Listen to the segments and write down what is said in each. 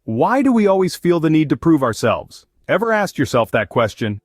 Why do we always feel the need to prove ourselves? Ever asked yourself that question?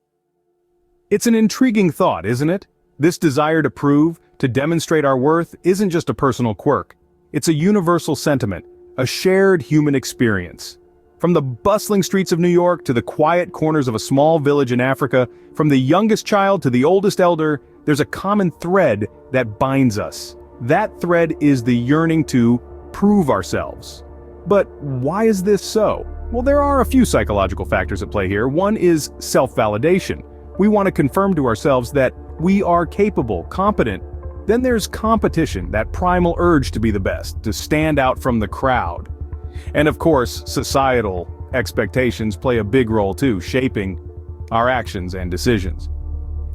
It's an intriguing thought, isn't it? This desire to prove, to demonstrate our worth, isn't just a personal quirk. It's a universal sentiment, a shared human experience. From the bustling streets of New York to the quiet corners of a small village in Africa, from the youngest child to the oldest elder, there's a common thread that binds us. That thread is the yearning to prove ourselves. But why is this so? Well, there are a few psychological factors at play here. One is self-validation. We want to confirm to ourselves that we are capable, competent. Then there's competition, that primal urge to be the best, to stand out from the crowd. And of course, societal expectations play a big role too, shaping our actions and decisions.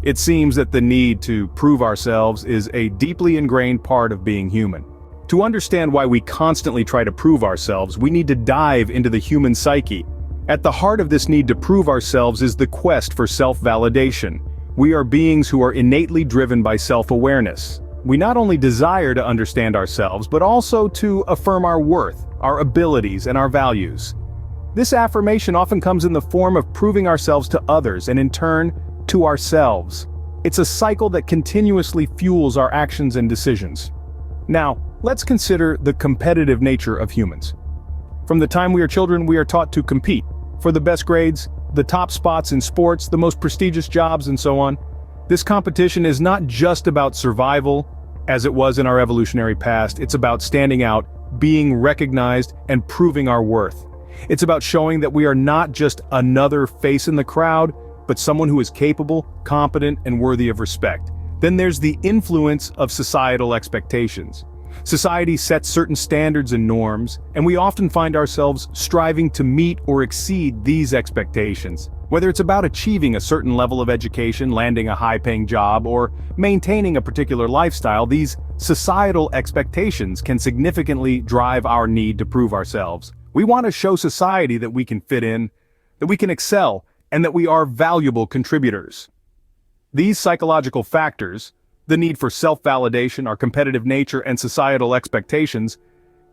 It seems that the need to prove ourselves is a deeply ingrained part of being human. To understand why we constantly try to prove ourselves, we need to dive into the human psyche. At the heart of this need to prove ourselves is the quest for self-validation. We are beings who are innately driven by self-awareness. We not only desire to understand ourselves, but also to affirm our worth, our abilities, and our values. This affirmation often comes in the form of proving ourselves to others and in turn, to ourselves. It's a cycle that continuously fuels our actions and decisions. Now, let's consider the competitive nature of humans. From the time we are children, we are taught to compete for the best grades, the top spots in sports, the most prestigious jobs, and so on. This competition is not just about survival, as it was in our evolutionary past. It's about standing out, being recognized, and proving our worth. It's about showing that we are not just another face in the crowd, but someone who is capable, competent, and worthy of respect. Then there's the influence of societal expectations. Society sets certain standards and norms, and we often find ourselves striving to meet or exceed these expectations. Whether it's about achieving a certain level of education, landing a high-paying job, or maintaining a particular lifestyle, these societal expectations can significantly drive our need to prove ourselves. We want to show society that we can fit in, that we can excel, and that we are valuable contributors. These psychological factors, the need for self-validation, our competitive nature, and societal expectations,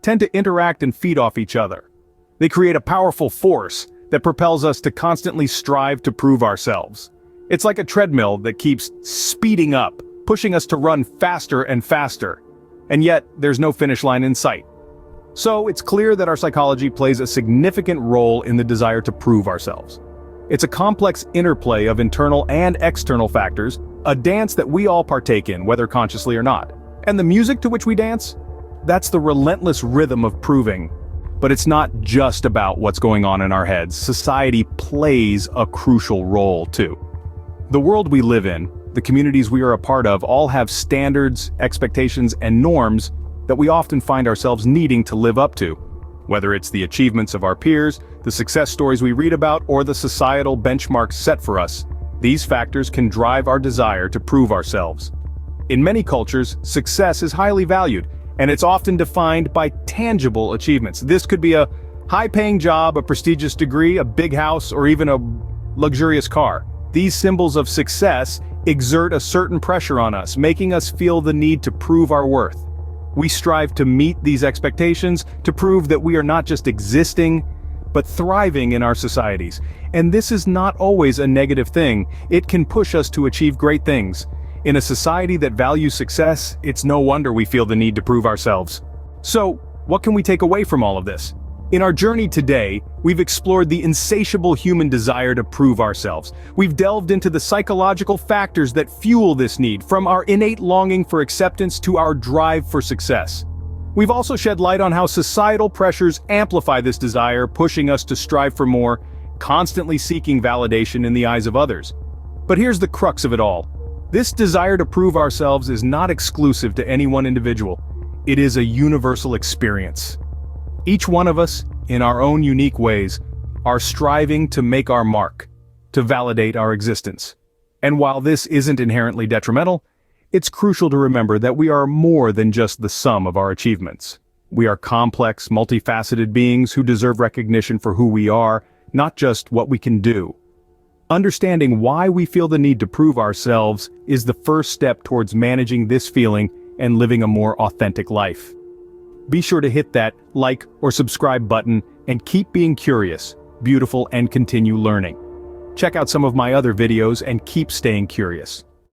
tend to interact and feed off each other. They create a powerful force that propels us to constantly strive to prove ourselves. It's like a treadmill that keeps speeding up, pushing us to run faster and faster. And yet, there's no finish line in sight. So it's clear that our psychology plays a significant role in the desire to prove ourselves. It's a complex interplay of internal and external factors, a dance that we all partake in, whether consciously or not. And the music to which we dance? That's the relentless rhythm of proving. But it's not just about what's going on in our heads. Society plays a crucial role too. The world we live in, the communities we are a part of, all have standards, expectations, and norms that we often find ourselves needing to live up to. Whether it's the achievements of our peers, the success stories we read about, or the societal benchmarks set for us, these factors can drive our desire to prove ourselves. In many cultures, success is highly valued, and it's often defined by tangible achievements. This could be a high-paying job, a prestigious degree, a big house, or even a luxurious car. These symbols of success exert a certain pressure on us, making us feel the need to prove our worth. We strive to meet these expectations, to prove that we are not just existing, but thriving in our societies. And this is not always a negative thing. It can push us to achieve great things. In a society that values success, it's no wonder we feel the need to prove ourselves. So, what can we take away from all of this? In our journey today, we've explored the insatiable human desire to prove ourselves. We've delved into the psychological factors that fuel this need, from our innate longing for acceptance to our drive for success. We've also shed light on how societal pressures amplify this desire, pushing us to strive for more, constantly seeking validation in the eyes of others. But here's the crux of it all. This desire to prove ourselves is not exclusive to any one individual. It is a universal experience. Each one of us, in our own unique ways, are striving to make our mark, to validate our existence. And while this isn't inherently detrimental, it's crucial to remember that we are more than just the sum of our achievements. We are complex, multifaceted beings who deserve recognition for who we are, not just what we can do. Understanding why we feel the need to prove ourselves is the first step towards managing this feeling and living a more authentic life. Be sure to hit that like or subscribe button And keep being curious, beautiful, and continue learning. Check out some of my other videos and keep staying curious.